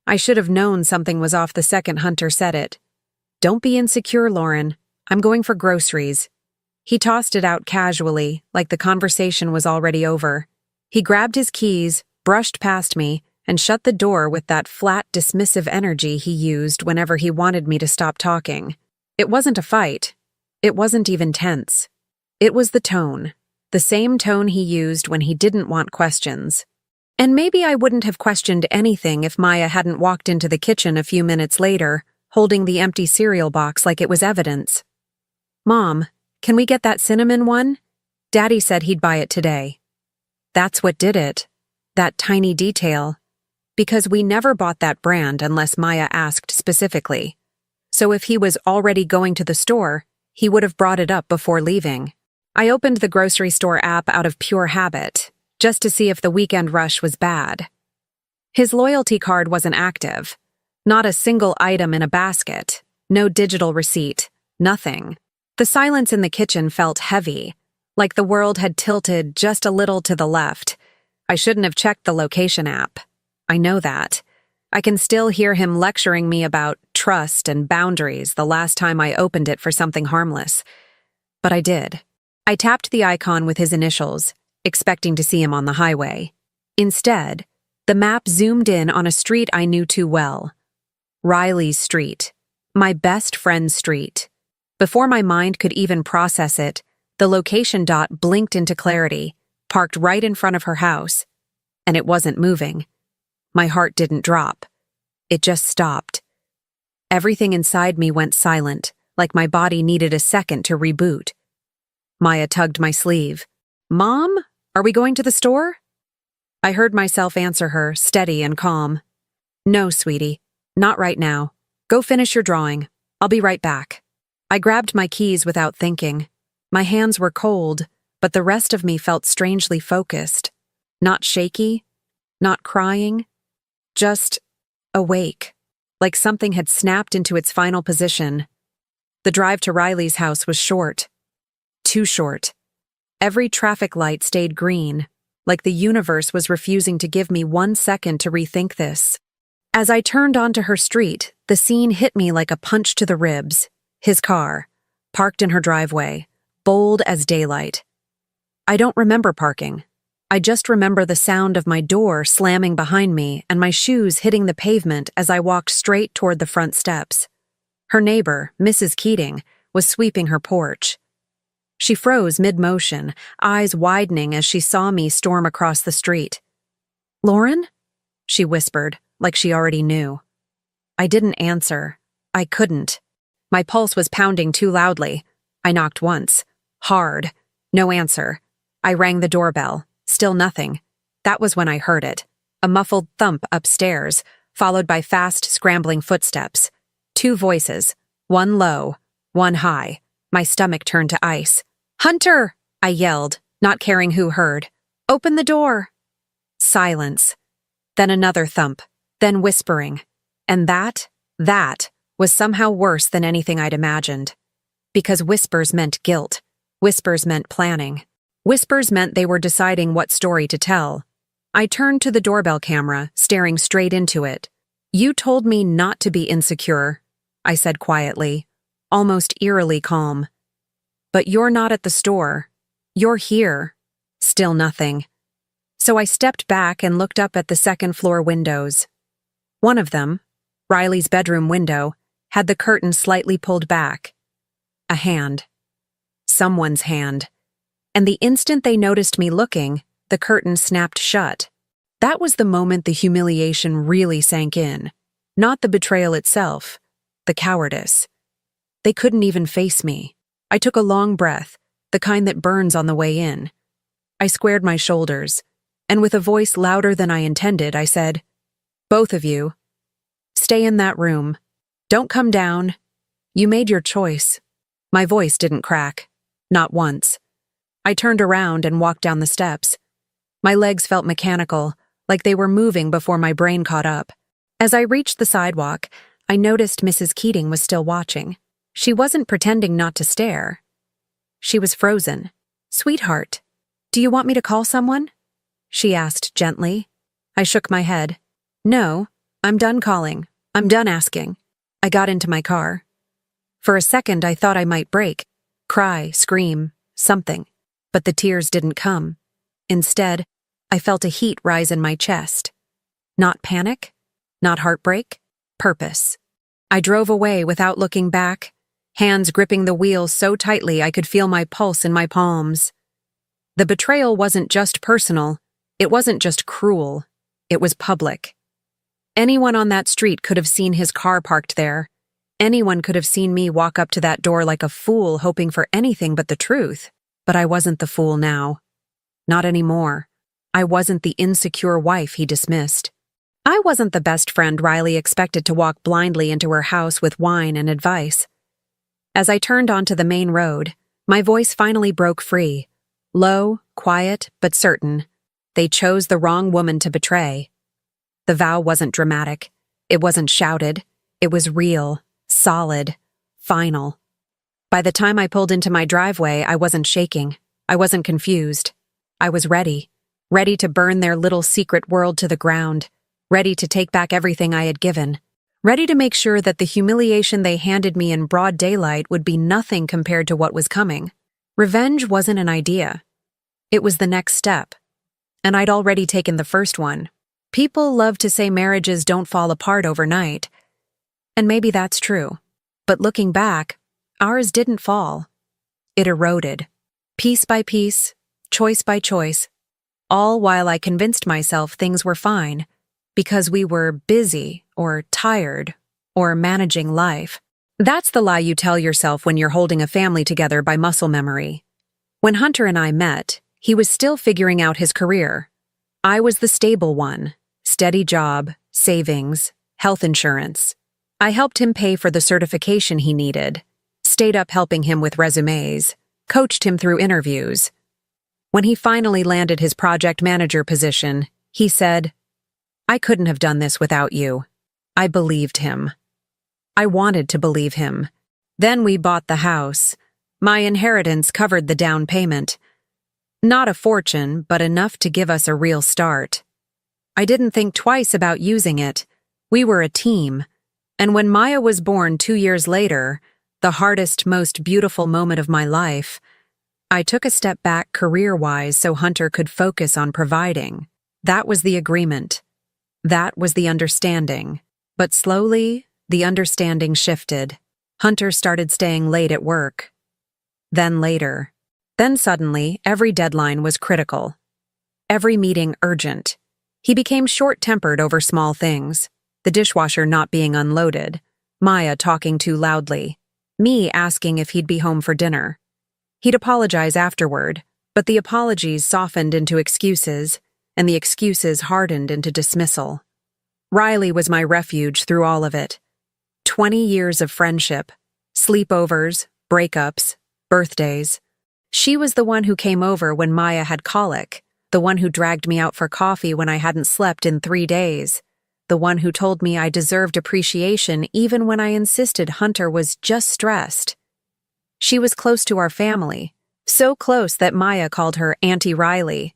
I should have known something was off the second Hunter said it. "Don't be insecure, Lauren. I'm going for groceries." He tossed it out casually, like the conversation was already over. He grabbed his keys, brushed past me, and shut the door with that flat, dismissive energy he used whenever he wanted me to stop talking. It wasn't a fight. It wasn't even tense. It was the tone. The same tone he used when he didn't want questions. And maybe I wouldn't have questioned anything if Maya hadn't walked into the kitchen a few minutes later, holding the empty cereal box like it was evidence. "Mom, can we get that cinnamon one? Daddy said he'd buy it today." That's what did it. That tiny detail. Because we never bought that brand unless Maya asked specifically. So if he was already going to the store, he would have brought it up before leaving. I opened the grocery store app out of pure habit, just to see if the weekend rush was bad. His loyalty card wasn't active. Not a single item in a basket. No digital receipt. Nothing. The silence in the kitchen felt heavy, like the world had tilted just a little to the left. I shouldn't have checked the location app. I know that. I can still hear him lecturing me about trust and boundaries the last time I opened it for something harmless. But I did. I tapped the icon with his initials, expecting to see him on the highway. Instead, the map zoomed in on a street I knew too well. Riley's Street. My best friend's street. Before my mind could even process it, the location dot blinked into clarity, parked right in front of her house. And it wasn't moving. My heart didn't drop. It just stopped. Everything inside me went silent, like my body needed a second to reboot. Maya tugged my sleeve. "Mom, are we going to the store?" I heard myself answer her, steady and calm. "No, sweetie, not right now. Go finish your drawing. I'll be right back." I grabbed my keys without thinking. My hands were cold, but the rest of me felt strangely focused. Not shaky, not crying, just awake, like something had snapped into its final position. The drive to Riley's house was short. Too short. Every traffic light stayed green, like the universe was refusing to give me 1 second to rethink this. As I turned onto her street, the scene hit me like a punch to the ribs. His car, parked in her driveway, bold as daylight. I don't remember parking. I just remember the sound of my door slamming behind me and my shoes hitting the pavement as I walked straight toward the front steps. Her neighbor, Mrs. Keating, was sweeping her porch. She froze mid-motion, eyes widening as she saw me storm across the street. "Lauren?" she whispered, like she already knew. I didn't answer. I couldn't. My pulse was pounding too loudly. I knocked once. Hard. No answer. I rang the doorbell. Still nothing. That was when I heard it. A muffled thump upstairs, followed by fast, scrambling footsteps. 2 voices. One low, one high. My stomach turned to ice. "Hunter!" I yelled, not caring who heard. "Open the door!" Silence. Then another thump. Then whispering. And that was somehow worse than anything I'd imagined. Because whispers meant guilt. Whispers meant planning. Whispers meant they were deciding what story to tell. I turned to the doorbell camera, staring straight into it. "You told me not to be insecure," I said quietly, almost eerily calm. "But you're not at the store. You're here." Still nothing. So I stepped back and looked up at the second-floor windows. One of them, Riley's bedroom window, had the curtain slightly pulled back. A hand. Someone's hand. And the instant they noticed me looking, the curtain snapped shut. That was the moment the humiliation really sank in. Not the betrayal itself, the cowardice. They couldn't even face me. I took a long breath, the kind that burns on the way in. I squared my shoulders, and with a voice louder than I intended, I said, "Both of you, stay in that room. Don't come down. You made your choice." My voice didn't crack. Not once. I turned around and walked down the steps. My legs felt mechanical, like they were moving before my brain caught up. As I reached the sidewalk, I noticed Mrs. Keating was still watching. She wasn't pretending not to stare. She was frozen. "Sweetheart, do you want me to call someone?" she asked gently. I shook my head. "No, I'm done calling. I'm done asking. I got into my car. For a second, I thought I might break, cry, scream, something. But the tears didn't come. Instead, I felt a heat rise in my chest. Not panic, not heartbreak, purpose. I drove away without looking back, hands gripping the wheel so tightly I could feel my pulse in my palms. The betrayal wasn't just personal, it wasn't just cruel, it was public. Anyone on that street could have seen his car parked there. Anyone could have seen me walk up to that door like a fool hoping for anything but the truth. But I wasn't the fool now. Not anymore. I wasn't the insecure wife he dismissed. I wasn't the best friend Riley expected to walk blindly into her house with wine and advice. As I turned onto the main road, my voice finally broke free. Low, quiet, but certain. They chose the wrong woman to betray. The vow wasn't dramatic. It wasn't shouted. It was real, solid, final. By the time I pulled into my driveway, I wasn't shaking. I wasn't confused. I was ready. Ready to burn their little secret world to the ground. Ready to take back everything I had given. Ready to make sure that the humiliation they handed me in broad daylight would be nothing compared to what was coming. Revenge wasn't an idea. It was the next step. And I'd already taken the first one. People love to say marriages don't fall apart overnight. And maybe that's true. But looking back, ours didn't fall. It eroded. Piece by piece, choice by choice. All while I convinced myself things were fine. Because we were busy, or tired, or managing life. That's the lie you tell yourself when you're holding a family together by muscle memory. When Hunter and I met, he was still figuring out his career. I was the stable one. Steady job, savings, health insurance. I helped him pay for the certification he needed, stayed up helping him with resumes, coached him through interviews. When he finally landed his project manager position, he said, "I couldn't have done this without you." I believed him. I wanted to believe him. Then we bought the house. My inheritance covered the down payment. Not a fortune, but enough to give us a real start. I didn't think twice about using it. We were a team. And when Maya was born 2 years later, the hardest, most beautiful moment of my life, I took a step back career-wise so Hunter could focus on providing. That was the agreement. That was the understanding. But slowly, the understanding shifted. Hunter started staying late at work. Then later. Then suddenly, every deadline was critical. Every meeting urgent. He became short-tempered over small things. The dishwasher not being unloaded. Maya talking too loudly. Me asking if he'd be home for dinner. He'd apologize afterward, but the apologies softened into excuses, and the excuses hardened into dismissal. Riley was my refuge through all of it. 20 years of friendship, sleepovers, breakups, birthdays. She was the one who came over when Maya had colic, the one who dragged me out for coffee when I hadn't slept in 3 days, the one who told me I deserved appreciation even when I insisted Hunter was just stressed. She was close to our family, so close that Maya called her Auntie Riley.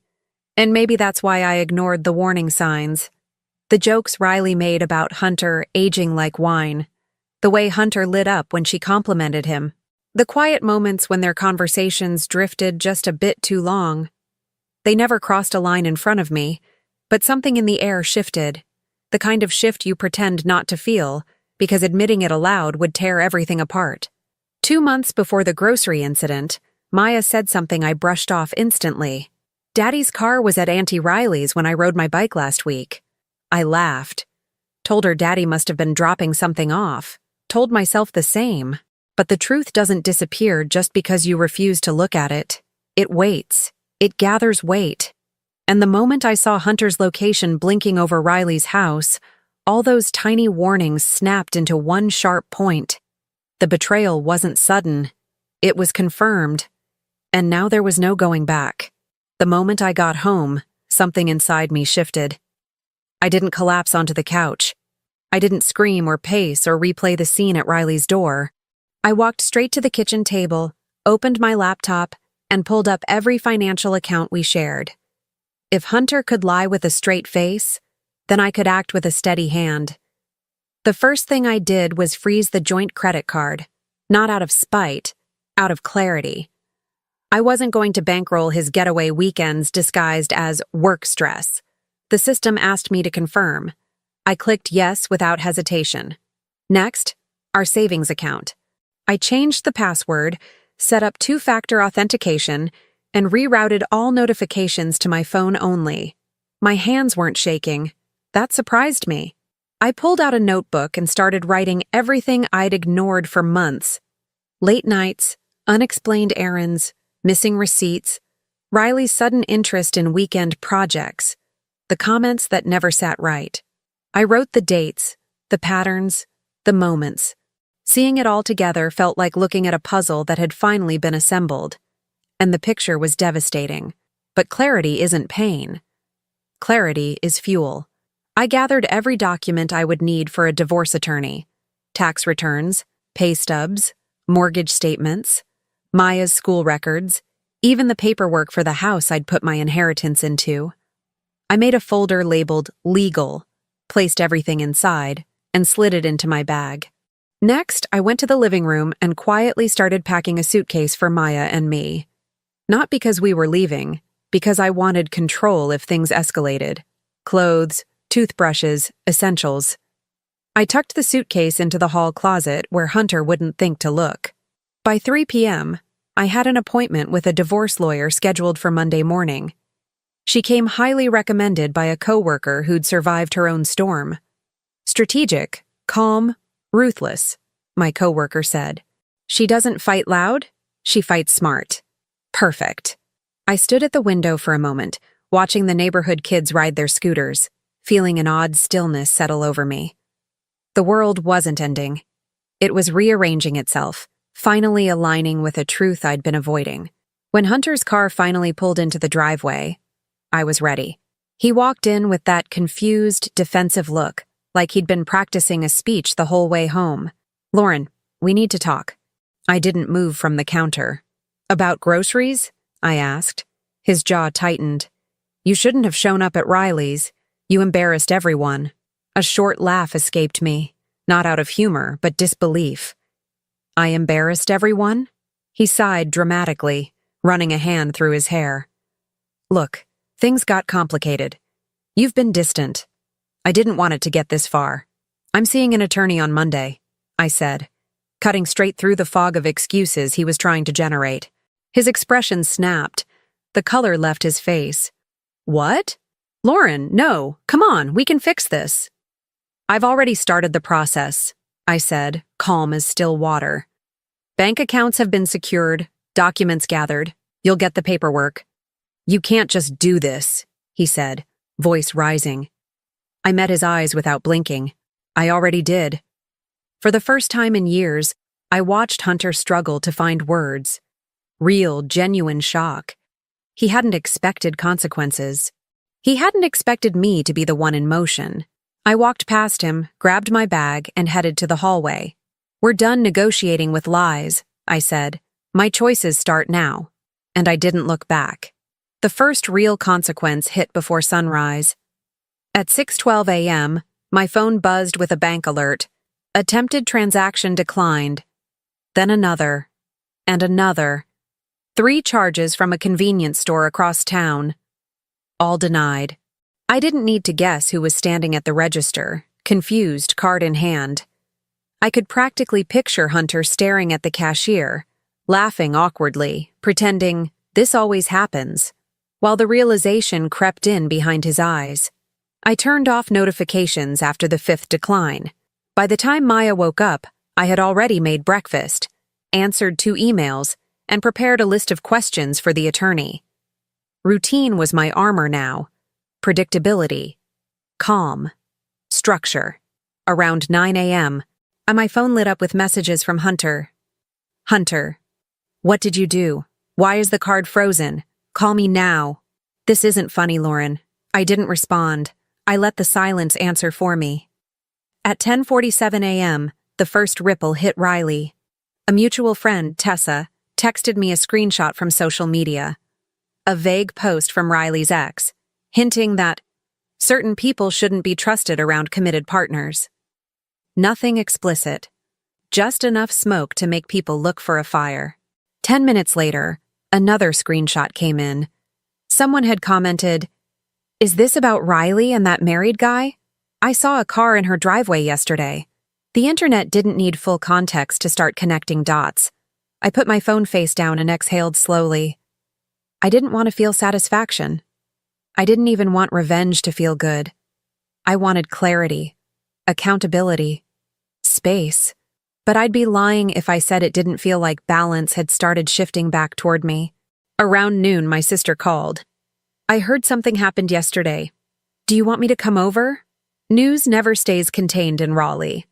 And maybe that's why I ignored the warning signs. The jokes Riley made about Hunter aging like wine. The way Hunter lit up when she complimented him. The quiet moments when their conversations drifted just a bit too long. They never crossed a line in front of me, but something in the air shifted. The kind of shift you pretend not to feel, because admitting it aloud would tear everything apart. 2 months before the grocery incident, Maya said something I brushed off instantly. "Daddy's car was at Auntie Riley's when I rode my bike last week." I laughed. Told her Daddy must have been dropping something off. Told myself the same. But the truth doesn't disappear just because you refuse to look at it. It waits. It gathers weight. And the moment I saw Hunter's location blinking over Riley's house, all those tiny warnings snapped into one sharp point. The betrayal wasn't sudden. It was confirmed. And now there was no going back. The moment I got home, something inside me shifted. I didn't collapse onto the couch. I didn't scream or pace or replay the scene at Riley's door. I walked straight to the kitchen table, opened my laptop, and pulled up every financial account we shared. If Hunter could lie with a straight face, then I could act with a steady hand. The first thing I did was freeze the joint credit card, not out of spite, out of clarity. I wasn't going to bankroll his getaway weekends disguised as work stress. The system asked me to confirm. I clicked yes without hesitation. Next, our savings account. I changed the password, set up two-factor authentication, and rerouted all notifications to my phone only. My hands weren't shaking. That surprised me. I pulled out a notebook and started writing everything I'd ignored for months. Late nights, unexplained errands, missing receipts, Riley's sudden interest in weekend projects, the comments that never sat right. I wrote the dates, the patterns, the moments. Seeing it all together felt like looking at a puzzle that had finally been assembled. And the picture was devastating. But clarity isn't pain. Clarity is fuel. I gathered every document I would need for a divorce attorney. Tax returns, pay stubs, mortgage statements, Maya's school records, even the paperwork for the house I'd put my inheritance into. I made a folder labeled legal, placed everything inside, and slid it into my bag. Next, I went to the living room and quietly started packing a suitcase for Maya and me. Not because we were leaving, because I wanted control if things escalated. Clothes, toothbrushes, essentials. I tucked the suitcase into the hall closet where Hunter wouldn't think to look. By 3 p.m., I had an appointment with a divorce lawyer scheduled for Monday morning. She came highly recommended by a coworker who'd survived her own storm. Strategic, calm, ruthless, my coworker said. She doesn't fight loud, she fights smart. Perfect. I stood at the window for a moment, watching the neighborhood kids ride their scooters, feeling an odd stillness settle over me. The world wasn't ending. It was rearranging itself, finally aligning with a truth I'd been avoiding. When Hunter's car finally pulled into the driveway, I was ready. He walked in with that confused, defensive look, like he'd been practicing a speech the whole way home. "Lauren, we need to talk." I didn't move from the counter. "About groceries?" I asked. His jaw tightened. "You shouldn't have shown up at Riley's. You embarrassed everyone." A short laugh escaped me, not out of humor, but disbelief. "I embarrassed everyone?" He sighed dramatically, running a hand through his hair. "Look, things got complicated. You've been distant. I didn't want it to get this far. I'm seeing an attorney on Monday," I said, cutting straight through the fog of excuses he was trying to generate. His expression snapped. The color left his face. "What? Lauren, no, come on, we can fix this." "I've already started the process," I said, calm as still water. "Bank accounts have been secured, documents gathered. You'll get the paperwork." "You can't just do this," he said, voice rising. I met his eyes without blinking. I already did. For the first time in years, I watched Hunter struggle to find words. Real, genuine shock. He hadn't expected consequences. He hadn't expected me to be the one in motion. I walked past him, grabbed my bag, and headed to the hallway. "We're done negotiating with lies," I said. "My choices start now." And I didn't look back. The first real consequence hit before sunrise. At 6:12 a.m., my phone buzzed with a bank alert. Attempted transaction declined. Then another. And another. 3 charges from a convenience store across town. All denied. I didn't need to guess who was standing at the register, confused, card in hand. I could practically picture Hunter staring at the cashier, laughing awkwardly, pretending, "This always happens," while the realization crept in behind his eyes. I turned off notifications after the 5th decline. By the time Maya woke up, I had already made breakfast, answered 2 emails, and prepared a list of questions for the attorney. Routine was my armor now. Predictability. Calm. Structure. Around 9 a.m., my phone lit up with messages from Hunter. "Hunter, what did you do? Why is the card frozen? Call me now." "This isn't funny, Lauren." I didn't respond. I let the silence answer for me. At 10:47 a.m., the first ripple hit Riley. A mutual friend, Tessa, texted me a screenshot from social media. A vague post from Riley's ex, hinting that certain people shouldn't be trusted around committed partners. Nothing explicit. Just enough smoke to make people look for a fire. 10 minutes later, another screenshot came in. Someone had commented, "Is this about Riley and that married guy? I saw a car in her driveway yesterday." The internet didn't need full context to start connecting dots. I put my phone face down and exhaled slowly. I didn't want to feel satisfaction. I didn't even want revenge to feel good. I wanted clarity, accountability, space. But I'd be lying if I said it didn't feel like balance had started shifting back toward me. Around noon, my sister called. "I heard something happened yesterday. Do you want me to come over?" News never stays contained in Raleigh.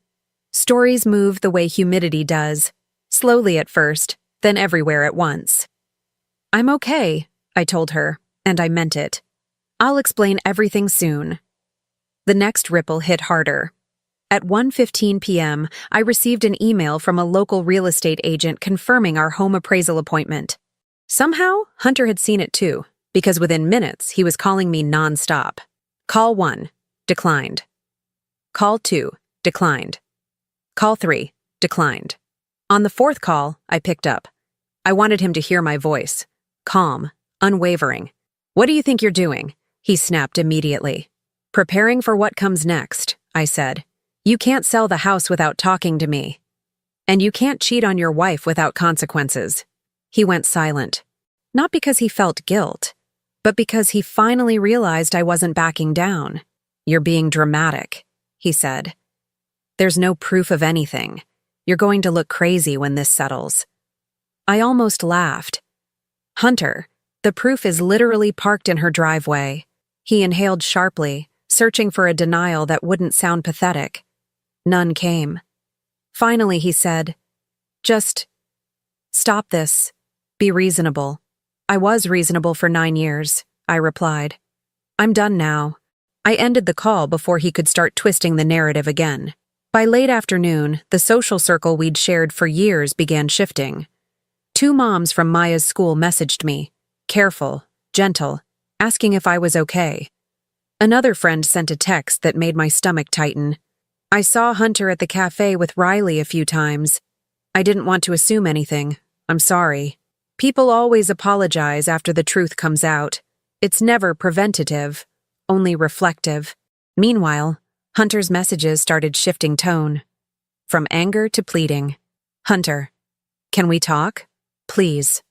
Stories move the way humidity does, slowly at first, then everywhere at once. "I'm okay," I told her, and I meant it. "I'll explain everything soon." The next ripple hit harder. At 1:15 p.m., I received an email from a local real estate agent confirming our home appraisal appointment. Somehow, Hunter had seen it too, because within minutes, he was calling me nonstop. Call 1, declined. Call 2, declined. Call 3, declined. On the fourth call, I picked up. I wanted him to hear my voice. Calm, unwavering. "What do you think you're doing?" he snapped immediately. "Preparing for what comes next," I said. "You can't sell the house without talking to me. And you can't cheat on your wife without consequences." He went silent. Not because he felt guilt, but because he finally realized I wasn't backing down. "You're being dramatic," he said. "There's no proof of anything. You're going to look crazy when this settles." I almost laughed. "Hunter, the proof is literally parked in her driveway." He inhaled sharply, searching for a denial that wouldn't sound pathetic. None came. Finally, he said, "Just stop this. Be reasonable." "I was reasonable for 9 years," I replied. "I'm done now." I ended the call before he could start twisting the narrative again. By late afternoon, the social circle we'd shared for years began shifting. 2 moms from Maya's school messaged me, careful, gentle, asking if I was okay. Another friend sent a text that made my stomach tighten. "I saw Hunter at the cafe with Riley a few times. I didn't want to assume anything. I'm sorry." People always apologize after the truth comes out. It's never preventative, only reflective. Meanwhile, Hunter's messages started shifting tone. From anger to pleading. "Hunter, can we talk? Please.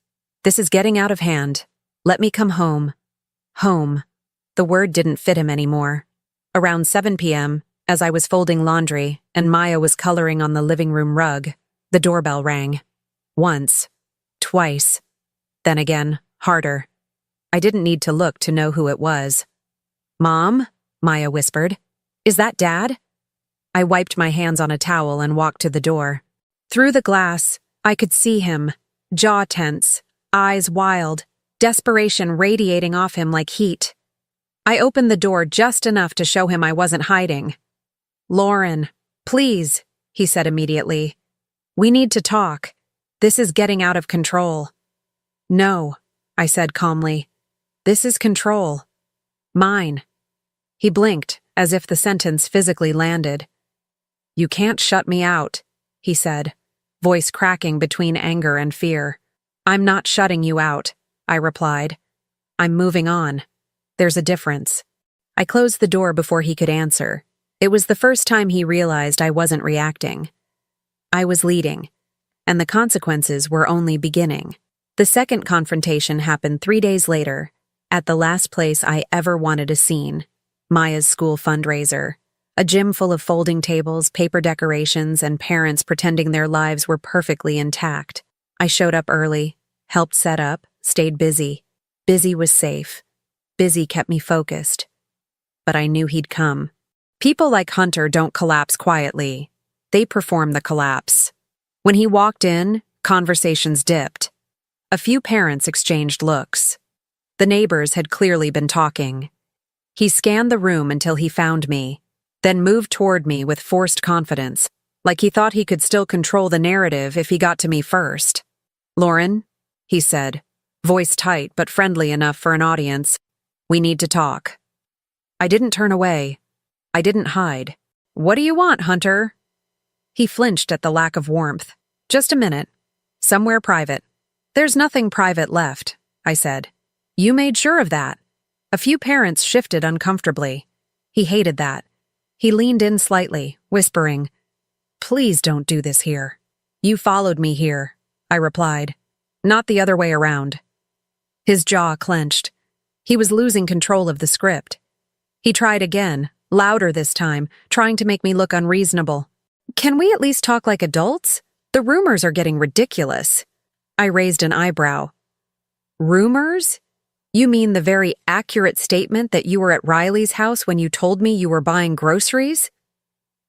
This is getting out of hand. Let me come home." Home. The word didn't fit him anymore. Around 7 p.m., as I was folding laundry and Maya was coloring on the living room rug, the doorbell rang. Once. Twice. Then again, harder. I didn't need to look to know who it was. "Mom?" Maya whispered. "Is that Dad?" I wiped my hands on a towel and walked to the door. Through the glass, I could see him, jaw tense, eyes wild, desperation radiating off him like heat. I opened the door just enough to show him I wasn't hiding. "Lauren, please," he said immediately. "We need to talk. This is getting out of control." "No," I said calmly. "This is control. Mine." He blinked, as if the sentence physically landed. "You can't shut me out," he said, voice cracking between anger and fear. "I'm not shutting you out," I replied. "I'm moving on. There's a difference." I closed the door before he could answer. It was the first time he realized I wasn't reacting. I was leading, and the consequences were only beginning. The second confrontation happened 3 days later, at the last place I ever wanted a scene, Maya's school fundraiser. A gym full of folding tables, paper decorations, and parents pretending their lives were perfectly intact. I showed up early, helped set up, stayed busy. Busy was safe. Busy kept me focused. But I knew he'd come. People like Hunter don't collapse quietly. They perform the collapse. When he walked in, conversations dipped. A few parents exchanged looks. The neighbors had clearly been talking. He scanned the room until he found me, then moved toward me with forced confidence, like he thought he could still control the narrative if he got to me first. "Lauren," he said, voice tight but friendly enough for an audience, "we need to talk." I didn't turn away. I didn't hide. "What do you want, Hunter?" He flinched at the lack of warmth. Just a minute. Somewhere private. There's nothing private left, I said. You made sure of that. A few parents shifted uncomfortably. He hated that. He leaned in slightly, whispering, "Please don't do this here." "You followed me here," I replied. "Not the other way around." His jaw clenched. He was losing control of the script. He tried again, louder this time, trying to make me look unreasonable. "Can we at least talk like adults? The rumors are getting ridiculous." I raised an eyebrow. "Rumors? You mean the very accurate statement that you were at Riley's house when you told me you were buying groceries?"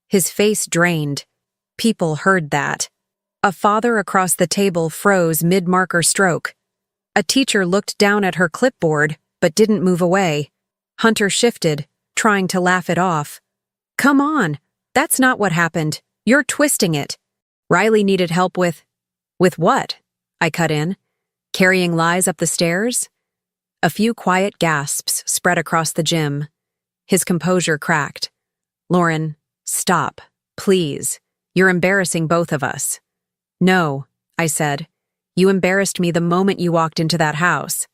His face drained. People heard that. A father across the table froze mid-marker stroke. A teacher looked down at her clipboard, but didn't move away. Hunter shifted, trying to laugh it off. "Come on, that's not what happened. You're twisting it. Riley needed help with..." "With what?" I cut in. "Carrying lies up the stairs?" A few quiet gasps spread across the gym. His composure cracked. "Lauren, stop, please. You're embarrassing both of us." "No," I said. "You embarrassed me the moment you walked into that house.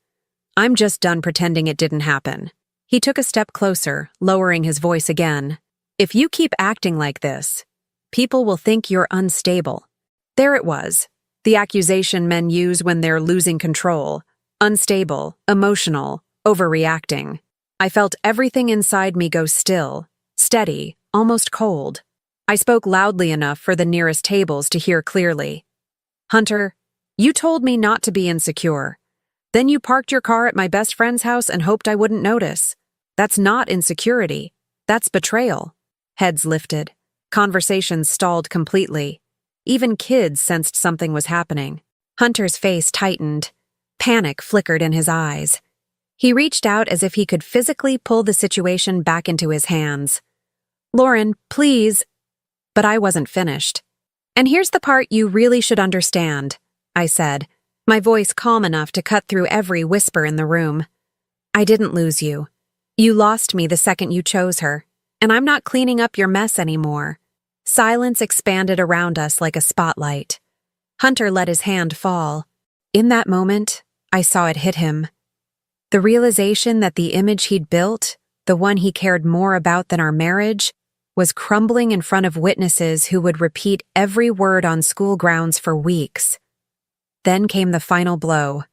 I'm just done pretending it didn't happen." He took a step closer, lowering his voice again. "If you keep acting like this, people will think you're unstable." There it was, the accusation men use when they're losing control. Unstable, emotional, overreacting. I felt everything inside me go still, steady, almost cold. I spoke loudly enough for the nearest tables to hear clearly. "Hunter, you told me not to be insecure. Then you parked your car at my best friend's house and hoped I wouldn't notice. That's not insecurity. That's betrayal." Heads lifted. Conversations stalled completely. Even kids sensed something was happening. Hunter's face tightened. Panic flickered in his eyes. He reached out as if he could physically pull the situation back into his hands. "Lauren, please." But I wasn't finished. "And here's the part you really should understand," I said, my voice calm enough to cut through every whisper in the room. "I didn't lose you. You lost me the second you chose her, and I'm not cleaning up your mess anymore." Silence expanded around us like a spotlight. Hunter let his hand fall. In that moment, I saw it hit him. The realization that the image he'd built, the one he cared more about than our marriage, was crumbling in front of witnesses who would repeat every word on school grounds for weeks. Then came the final blow.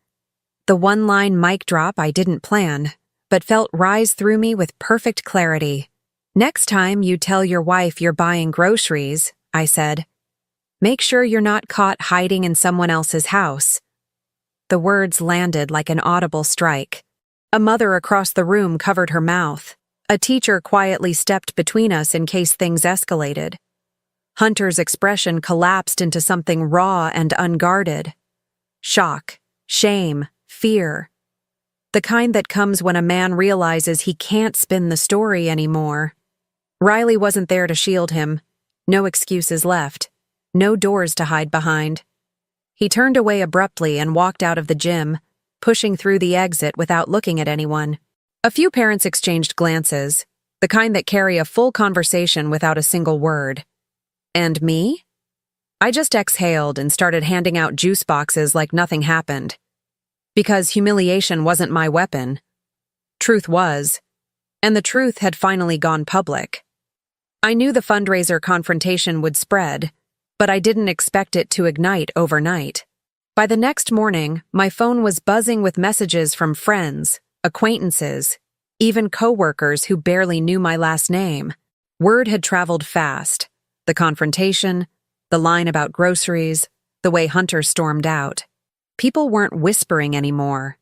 The one-line mic drop I didn't plan, but felt rise through me with perfect clarity. "Next time you tell your wife you're buying groceries," I said, "make sure you're not caught hiding in someone else's house." The words landed like an audible strike. A mother across the room covered her mouth. A teacher quietly stepped between us in case things escalated. Hunter's expression collapsed into something raw and unguarded. Shock, shame, fear. The kind that comes when a man realizes he can't spin the story anymore. Riley wasn't there to shield him. No excuses left. No doors to hide behind. He turned away abruptly and walked out of the gym, pushing through the exit without looking at anyone. A few parents exchanged glances, the kind that carry a full conversation without a single word. And me? I just exhaled and started handing out juice boxes like nothing happened. Because humiliation wasn't my weapon. Truth was, and the truth had finally gone public. I knew the fundraiser confrontation would spread, but I didn't expect it to ignite overnight. By the next morning, my phone was buzzing with messages from friends, acquaintances, even coworkers who barely knew my last name. Word had traveled fast. The confrontation, the line about groceries, the way Hunter stormed out. People weren't whispering anymore.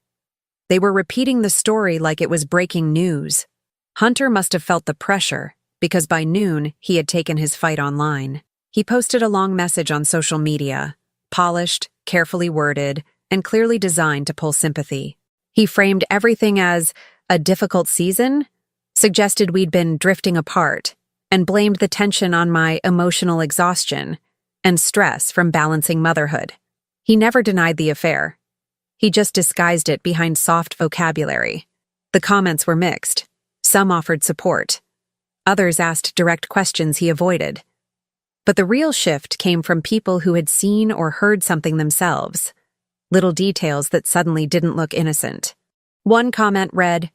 They were repeating the story like it was breaking news. Hunter must have felt the pressure, because by noon, he had taken his fight online. He posted a long message on social media, polished, carefully worded, and clearly designed to pull sympathy. He framed everything as a difficult season, suggested we'd been drifting apart, and blamed the tension on my emotional exhaustion and stress from balancing motherhood. He never denied the affair. He just disguised it behind soft vocabulary. The comments were mixed. Some offered support. Others asked direct questions he avoided. But the real shift came from people who had seen or heard something themselves. Little details that suddenly didn't look innocent. One comment read,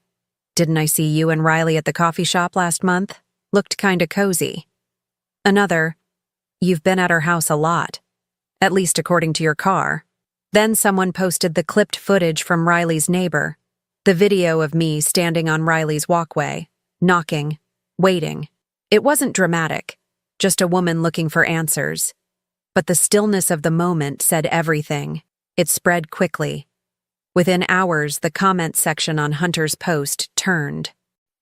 "Didn't I see you and Riley at the coffee shop last month? Looked kinda cozy." Another, "You've been at her house a lot. At least according to your car." Then someone posted the clipped footage from Riley's neighbor. The video of me standing on Riley's walkway, knocking, waiting. It wasn't dramatic, just a woman looking for answers. But the stillness of the moment said everything. It spread quickly. Within hours, the comment section on Hunter's post turned.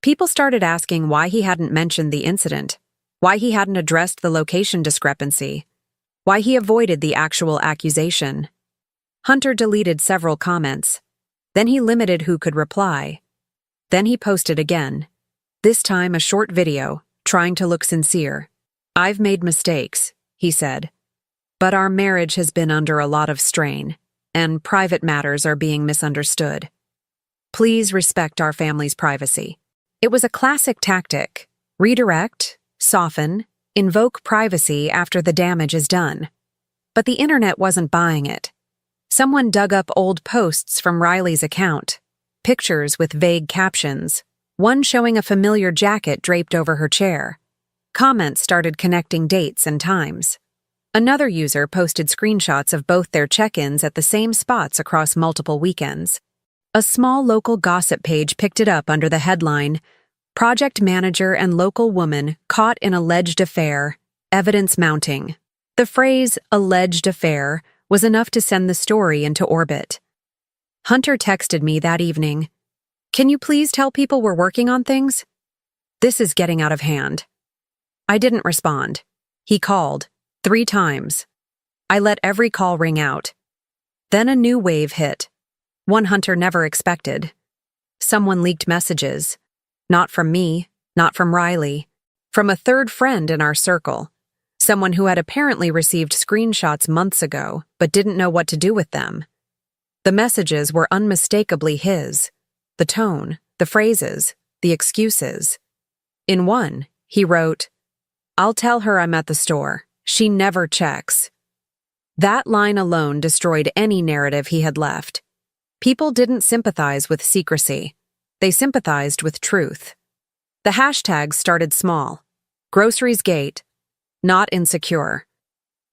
People started asking why he hadn't mentioned the incident, why he hadn't addressed the location discrepancy, why he avoided the actual accusation. Hunter deleted several comments. Then he limited who could reply. Then he posted again. This time a short video, trying to look sincere. "I've made mistakes," he said. "But our marriage has been under a lot of strain, and private matters are being misunderstood. Please respect our family's privacy." It was a classic tactic. Redirect, soften, invoke privacy after the damage is done. But the internet wasn't buying it. Someone dug up old posts from Riley's account, pictures with vague captions, one showing a familiar jacket draped over her chair. Comments started connecting dates and times. Another user posted screenshots of both their check-ins at the same spots across multiple weekends. A small local gossip page picked it up under the headline, "Project Manager and Local Woman Caught in Alleged Affair, Evidence Mounting." The phrase, "alleged affair," was enough to send the story into orbit. Hunter texted me that evening, "Can you please tell people we're working on things? This is getting out of hand." I didn't respond. He called, 3 times. I let every call ring out. Then a new wave hit. One Hunter never expected. Someone leaked messages. Not from me, not from Riley. From a third friend in our circle. Someone who had apparently received screenshots months ago, but didn't know what to do with them. The messages were unmistakably his. The tone, the phrases, the excuses. In one, he wrote, "I'll tell her I'm at the store. She never checks." That line alone destroyed any narrative he had left. People didn't sympathize with secrecy. They sympathized with truth. The hashtags started small. Groceries Gate. Not insecure.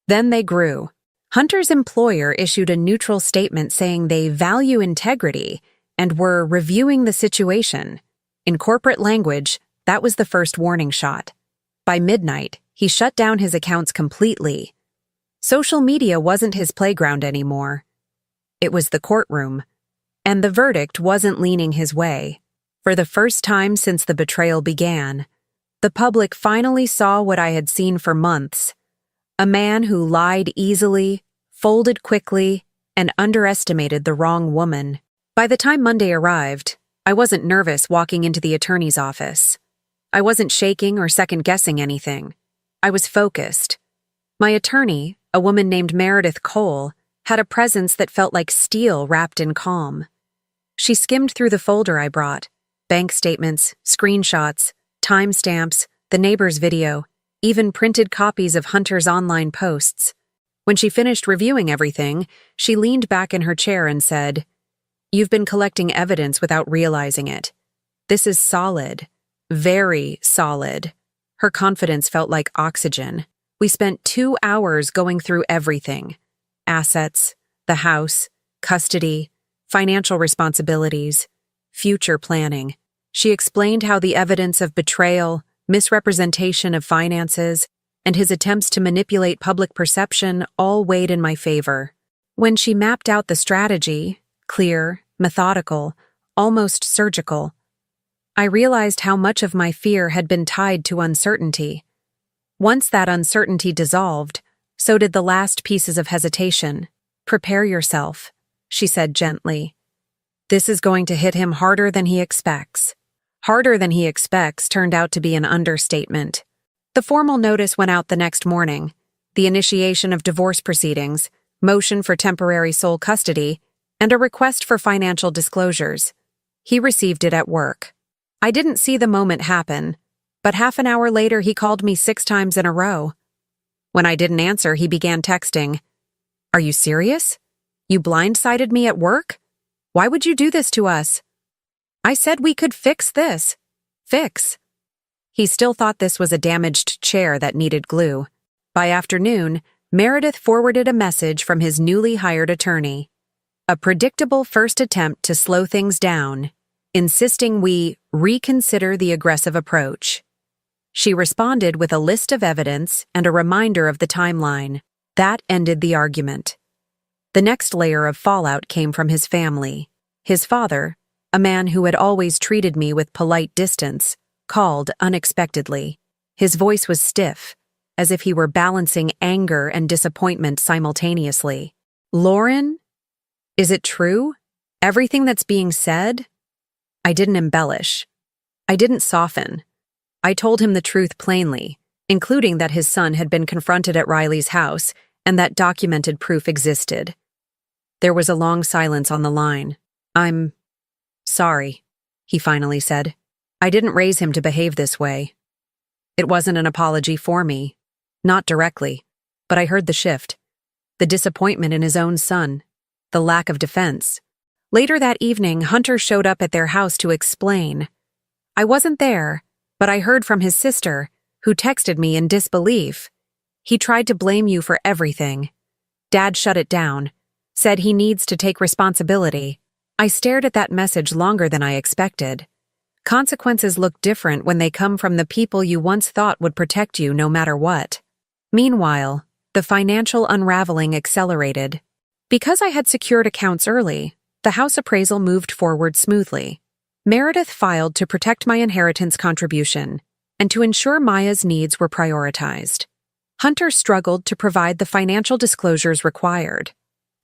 Then they grew. Hunter's employer issued a neutral statement saying they value integrity and were reviewing the situation. In corporate language, that was the first warning shot. By midnight, he shut down his accounts completely. Social media wasn't his playground anymore. It was the courtroom. And the verdict wasn't leaning his way. For the first time since the betrayal began, the public finally saw what I had seen for months. A man who lied easily, folded quickly, and underestimated the wrong woman. By the time Monday arrived, I wasn't nervous walking into the attorney's office. I wasn't shaking or second-guessing anything. I was focused. My attorney, a woman named Meredith Cole, had a presence that felt like steel wrapped in calm. She skimmed through the folder I brought, bank statements, screenshots, timestamps, the neighbor's video, even printed copies of Hunter's online posts. When she finished reviewing everything, she leaned back in her chair and said, "You've been collecting evidence without realizing it. This is solid. Very solid." Her confidence felt like oxygen. We spent 2 hours going through everything. Assets, the house, custody, financial responsibilities, future planning. She explained how the evidence of betrayal, misrepresentation of finances, and his attempts to manipulate public perception all weighed in my favor. When she mapped out the strategy, clear, methodical, almost surgical, I realized how much of my fear had been tied to uncertainty. Once that uncertainty dissolved, so did the last pieces of hesitation. "Prepare yourself," she said gently. "This is going to hit him harder than he expects." Harder than he expects turned out to be an understatement. The formal notice went out the next morning. The initiation of divorce proceedings, motion for temporary sole custody, and a request for financial disclosures. He received it at work. I didn't see the moment happen, but half an hour later he called me 6 times in a row. When I didn't answer, he began texting. Are you serious? You blindsided me at work? Why would you do this to us? I said we could fix this. Fix. He still thought this was a damaged chair that needed glue. By afternoon, Meredith forwarded a message from his newly hired attorney. A predictable first attempt to slow things down, insisting we reconsider the aggressive approach. She responded with a list of evidence and a reminder of the timeline. That ended the argument. The next layer of fallout came from his family. His father, a man who had always treated me with polite distance, called unexpectedly. His voice was stiff, as if he were balancing anger and disappointment simultaneously. Lauren? Is it true? Everything that's being said? I didn't embellish. I didn't soften. I told him the truth plainly, including that his son had been confronted at Riley's house and that documented proof existed. There was a long silence on the line. I'm sorry, he finally said. I didn't raise him to behave this way. It wasn't an apology for me. Not directly, but I heard the shift. The disappointment in his own son. The lack of defense. Later that evening, Hunter showed up at their house to explain. I wasn't there, but I heard from his sister, who texted me in disbelief. He tried to blame you for everything. Dad shut it down, said he needs to take responsibility. I stared at that message longer than I expected. Consequences look different when they come from the people you once thought would protect you no matter what. Meanwhile, the financial unraveling accelerated. Because I had secured accounts early, the house appraisal moved forward smoothly. Meredith filed to protect my inheritance contribution and to ensure Maya's needs were prioritized. Hunter struggled to provide the financial disclosures required,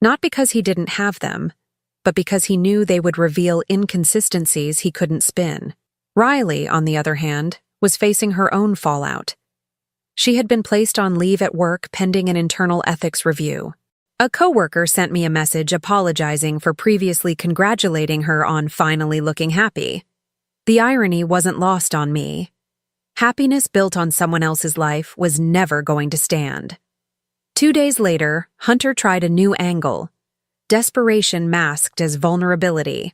not because he didn't have them, but because he knew they would reveal inconsistencies he couldn't spin. Riley, on the other hand, was facing her own fallout. She had been placed on leave at work pending an internal ethics review. A coworker sent me a message apologizing for previously congratulating her on finally looking happy. The irony wasn't lost on me. Happiness built on someone else's life was never going to stand. 2 days later, Hunter tried a new angle. Desperation masked as vulnerability.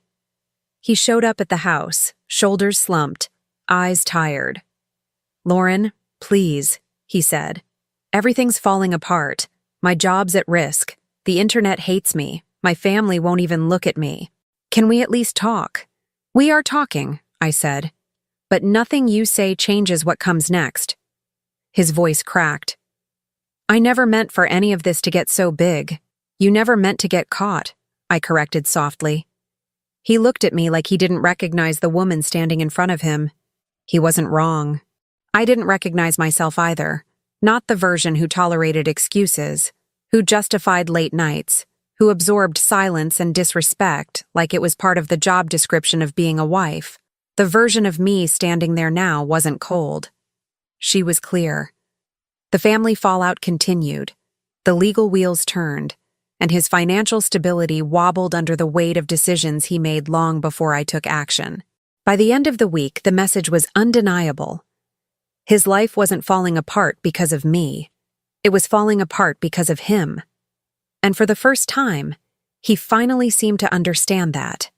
He showed up at the house, shoulders slumped, eyes tired. Lauren, please, he said. Everything's falling apart. My job's at risk. The internet hates me. My family won't even look at me. Can we at least talk? We are talking, I said. But nothing you say changes what comes next. His voice cracked. I never meant for any of this to get so big. You never meant to get caught, I corrected softly. He looked at me like he didn't recognize the woman standing in front of him. He wasn't wrong. I didn't recognize myself either. Not the version who tolerated excuses, who justified late nights, who absorbed silence and disrespect like it was part of the job description of being a wife. The version of me standing there now wasn't cold. She was clear. The family fallout continued. The legal wheels turned, and his financial stability wobbled under the weight of decisions he made long before I took action. By the end of the week, the message was undeniable. His life wasn't falling apart because of me. It was falling apart because of him. And for the first time, he finally seemed to understand that.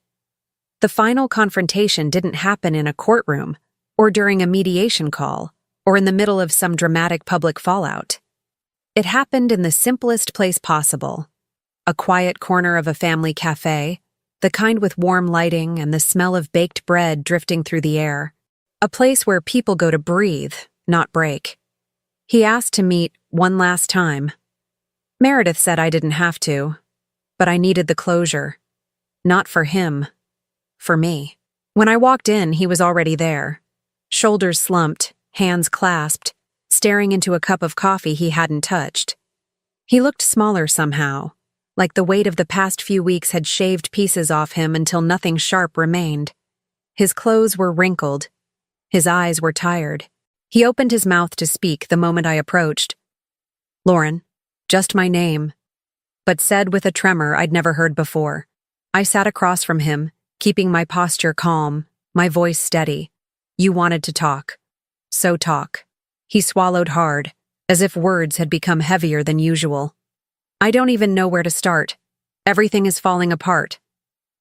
The final confrontation didn't happen in a courtroom, or during a mediation call, or in the middle of some dramatic public fallout. It happened in the simplest place possible. A quiet corner of a family cafe, the kind with warm lighting and the smell of baked bread drifting through the air. A place where people go to breathe, not break. He asked to meet one last time. Meredith said I didn't have to, but I needed the closure. Not for him, for me. When I walked in, he was already there. Shoulders slumped, hands clasped, staring into a cup of coffee he hadn't touched. He looked smaller somehow, like the weight of the past few weeks had shaved pieces off him until nothing sharp remained. His clothes were wrinkled. His eyes were tired. He opened his mouth to speak the moment I approached. Lauren, just my name, but said with a tremor I'd never heard before. I sat across from him, keeping my posture calm, my voice steady. You wanted to talk. So talk. He swallowed hard, as if words had become heavier than usual. I don't even know where to start. Everything is falling apart.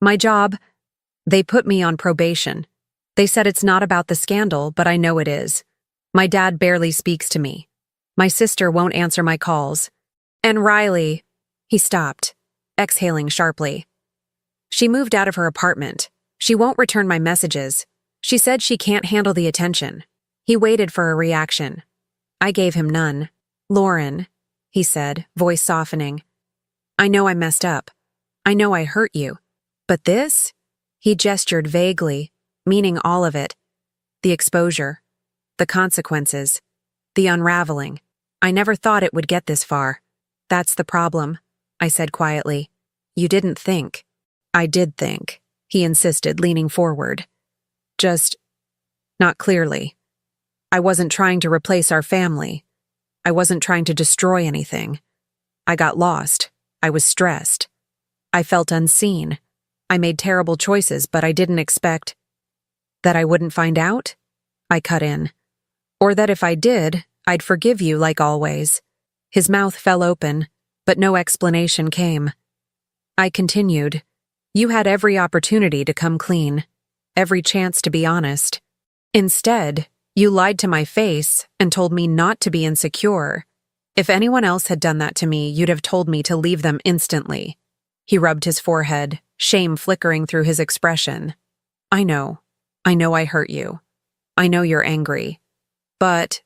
My job, they put me on probation. They said it's not about the scandal, but I know it is. My dad barely speaks to me. My sister won't answer my calls. And Riley, he stopped, exhaling sharply. She moved out of her apartment. She won't return my messages. She said she can't handle the attention. He waited for a reaction. I gave him none. Lauren, he said, voice softening. I know I messed up. I know I hurt you. But this? He gestured vaguely, meaning all of it. The exposure, the consequences, the unraveling. I never thought it would get this far. That's the problem, I said quietly. You didn't think. I did think, he insisted, leaning forward. Just, not clearly. I wasn't trying to replace our family. I wasn't trying to destroy anything. I got lost. I was stressed. I felt unseen. I made terrible choices, but I didn't expect that I wouldn't find out? I cut in. Or that if I did, I'd forgive you like always. His mouth fell open, but no explanation came. I continued. You had every opportunity to come clean, every chance to be honest. Instead, you lied to my face and told me not to be insecure. If anyone else had done that to me, you'd have told me to leave them instantly. He rubbed his forehead, shame flickering through his expression. I know I hurt you. I know you're angry. But,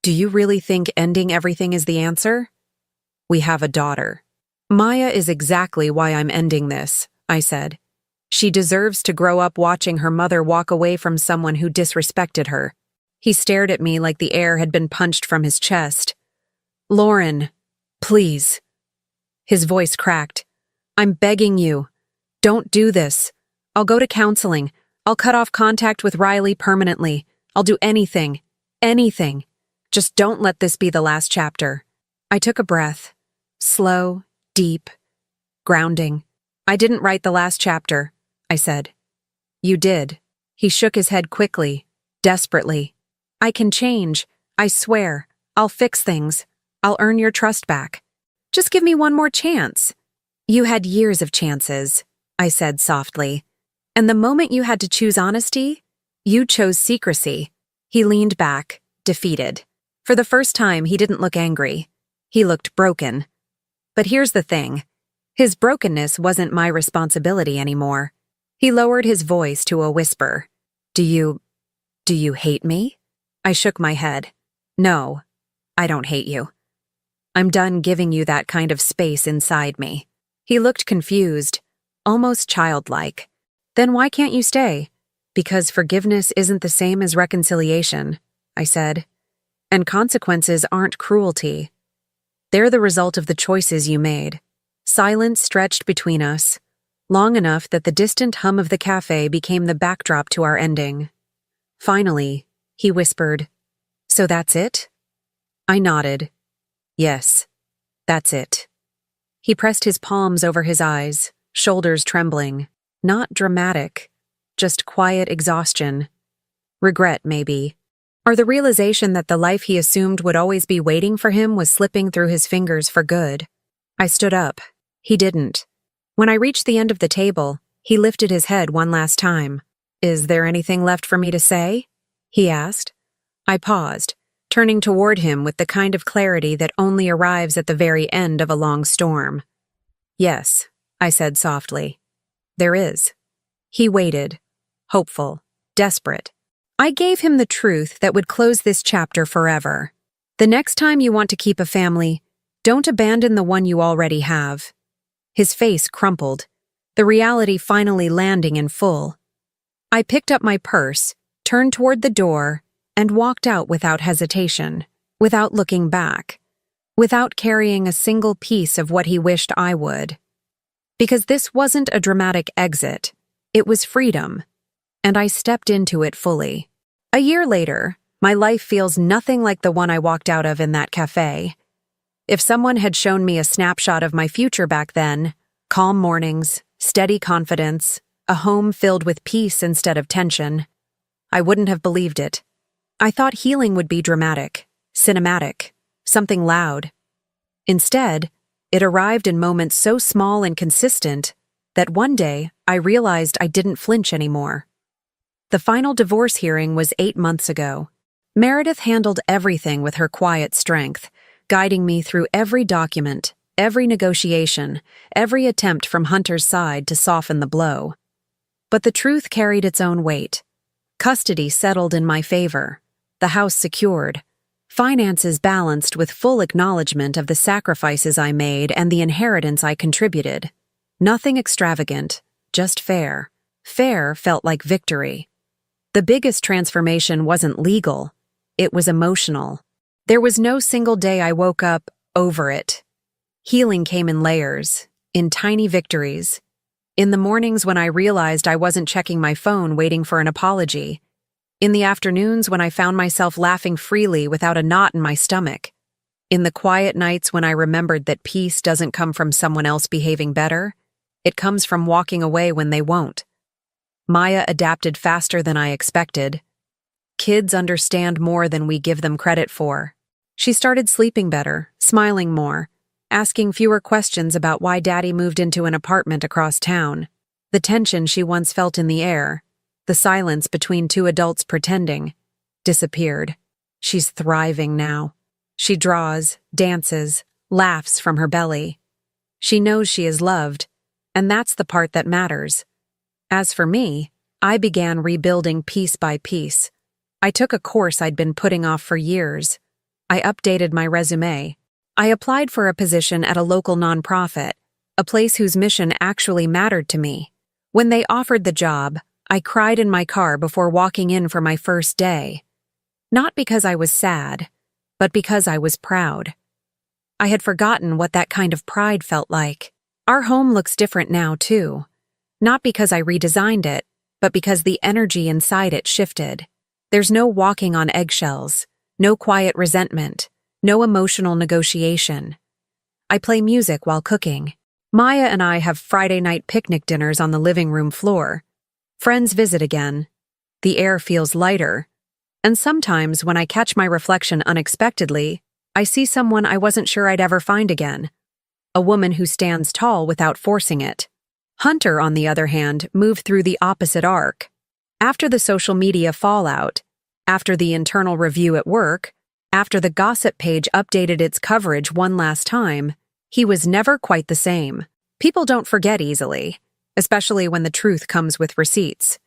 do you really think ending everything is the answer? We have a daughter. Maya is exactly why I'm ending this, I said. She deserves to grow up watching her mother walk away from someone who disrespected her. He stared at me like the air had been punched from his chest. Lauren, please. His voice cracked. I'm begging you. Don't do this. I'll go to counseling. I'll cut off contact with Riley permanently. I'll do anything. Anything. Just don't let this be the last chapter. I took a breath. Slow, deep, grounding. I didn't write the last chapter, I said. You did. He shook his head quickly, desperately. I can change. I swear. I'll fix things. I'll earn your trust back. Just give me one more chance. You had years of chances, I said softly. And the moment you had to choose honesty, you chose secrecy. He leaned back, defeated. For the first time, he didn't look angry. He looked broken. But here's the thing. His brokenness wasn't my responsibility anymore. He lowered his voice to a whisper. Do you hate me? I shook my head. No, I don't hate you. I'm done giving you that kind of space inside me. He looked confused, almost childlike. Then why can't you stay? Because forgiveness isn't the same as reconciliation, I said. And consequences aren't cruelty. They're the result of the choices you made. Silence stretched between us, long enough that the distant hum of the cafe became the backdrop to our ending. Finally, he whispered, So that's it? I nodded. Yes, that's it. He pressed his palms over his eyes, shoulders trembling. Not dramatic, just quiet exhaustion. Regret, maybe. Or the realization that the life he assumed would always be waiting for him was slipping through his fingers for good. I stood up. He didn't. When I reached the end of the table, he lifted his head one last time. Is there anything left for me to say? He asked. I paused, turning toward him with the kind of clarity that only arrives at the very end of a long storm. Yes, I said softly. There is. He waited, hopeful, desperate. I gave him the truth that would close this chapter forever. The next time you want to keep a family, don't abandon the one you already have. His face crumpled, the reality finally landing in full. I picked up my purse, turned toward the door, and walked out without hesitation, without looking back, without carrying a single piece of what he wished I would. Because this wasn't a dramatic exit, it was freedom, and I stepped into it fully. A year later, my life feels nothing like the one I walked out of in that cafe. If someone had shown me a snapshot of my future back then, calm mornings, steady confidence, a home filled with peace instead of tension, I wouldn't have believed it. I thought healing would be dramatic, cinematic, something loud. Instead, it arrived in moments so small and consistent that one day I realized I didn't flinch anymore. The final divorce hearing was 8 months ago. Meredith handled everything with her quiet strength, guiding me through every document, every negotiation, every attempt from Hunter's side to soften the blow. But the truth carried its own weight. Custody settled in my favor, the house secured, finances balanced with full acknowledgement of the sacrifices I made and the inheritance I contributed. Nothing extravagant, just fair. Fair felt like victory. The biggest transformation wasn't legal, it was emotional. There was no single day I woke up over it. Healing came in layers, in tiny victories. In the mornings when I realized I wasn't checking my phone waiting for an apology. In the afternoons when I found myself laughing freely without a knot in my stomach. In the quiet nights when I remembered that peace doesn't come from someone else behaving better, it comes from walking away when they won't. Maya adapted faster than I expected. Kids understand more than we give them credit for. She started sleeping better, smiling more, asking fewer questions about why Daddy moved into an apartment across town. The tension she once felt in the air, the silence between two adults pretending, disappeared. She's thriving now. She draws, dances, laughs from her belly. She knows she is loved, and that's the part that matters. As for me, I began rebuilding piece by piece. I took a course I'd been putting off for years. I updated my resume. I applied for a position at a local nonprofit, a place whose mission actually mattered to me. When they offered the job, I cried in my car before walking in for my first day. Not because I was sad, but because I was proud. I had forgotten what that kind of pride felt like. Our home looks different now, too. Not because I redesigned it, but because the energy inside it shifted. There's no walking on eggshells, no quiet resentment, no emotional negotiation. I play music while cooking. Maya and I have Friday night picnic dinners on the living room floor. Friends visit again. The air feels lighter. And sometimes when I catch my reflection unexpectedly, I see someone I wasn't sure I'd ever find again. A woman who stands tall without forcing it. Hunter, on the other hand, moved through the opposite arc. After the social media fallout, after the internal review at work, after the gossip page updated its coverage one last time, he was never quite the same. People don't forget easily, especially when the truth comes with receipts.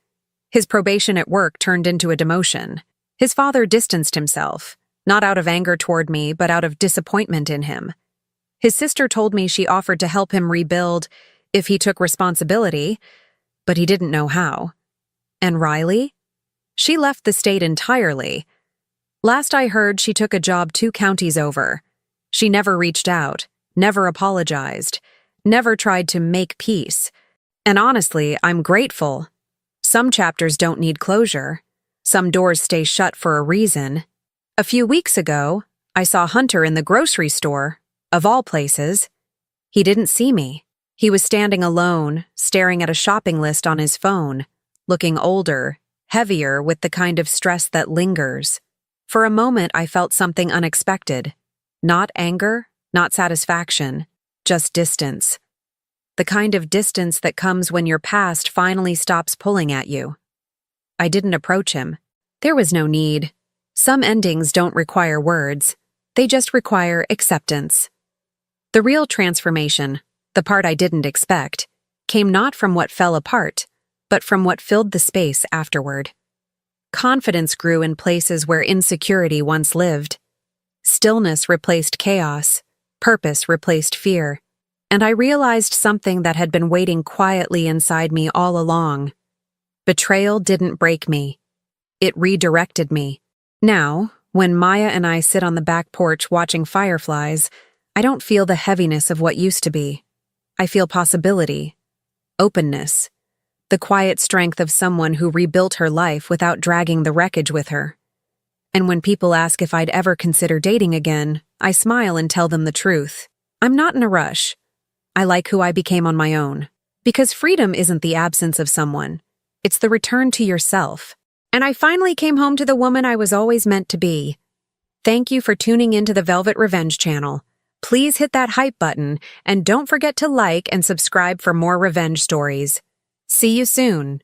His probation at work turned into a demotion. His father distanced himself, not out of anger toward me, but out of disappointment in him. His sister told me she offered to help him rebuild if he took responsibility, but he didn't know how. And Riley? She left the state entirely. Last I heard, she took a job 2 counties over. She never reached out, never apologized, never tried to make peace. And honestly, I'm grateful. Some chapters don't need closure. Some doors stay shut for a reason. A few weeks ago, I saw Hunter in the grocery store, of all places. He didn't see me. He was standing alone, staring at a shopping list on his phone, looking older, heavier with the kind of stress that lingers. For a moment, I felt something unexpected. Not anger, not satisfaction, just distance. The kind of distance that comes when your past finally stops pulling at you. I didn't approach him. There was no need. Some endings don't require words. They just require acceptance. The real transformation, the part I didn't expect, came not from what fell apart, but from what filled the space afterward. Confidence grew in places where insecurity once lived. Stillness replaced chaos. Purpose replaced fear. And I realized something that had been waiting quietly inside me all along. Betrayal didn't break me. It redirected me. Now, when Maya and I sit on the back porch watching fireflies, I don't feel the heaviness of what used to be. I feel possibility, openness, the quiet strength of someone who rebuilt her life without dragging the wreckage with her. And when people ask if I'd ever consider dating again, I smile and tell them the truth. I'm not in a rush. I like who I became on my own. Because freedom isn't the absence of someone. It's the return to yourself. And I finally came home to the woman I was always meant to be. Thank you for tuning into the Velvet Revenge channel. Please hit that hype button and don't forget to like and subscribe for more revenge stories. See you soon.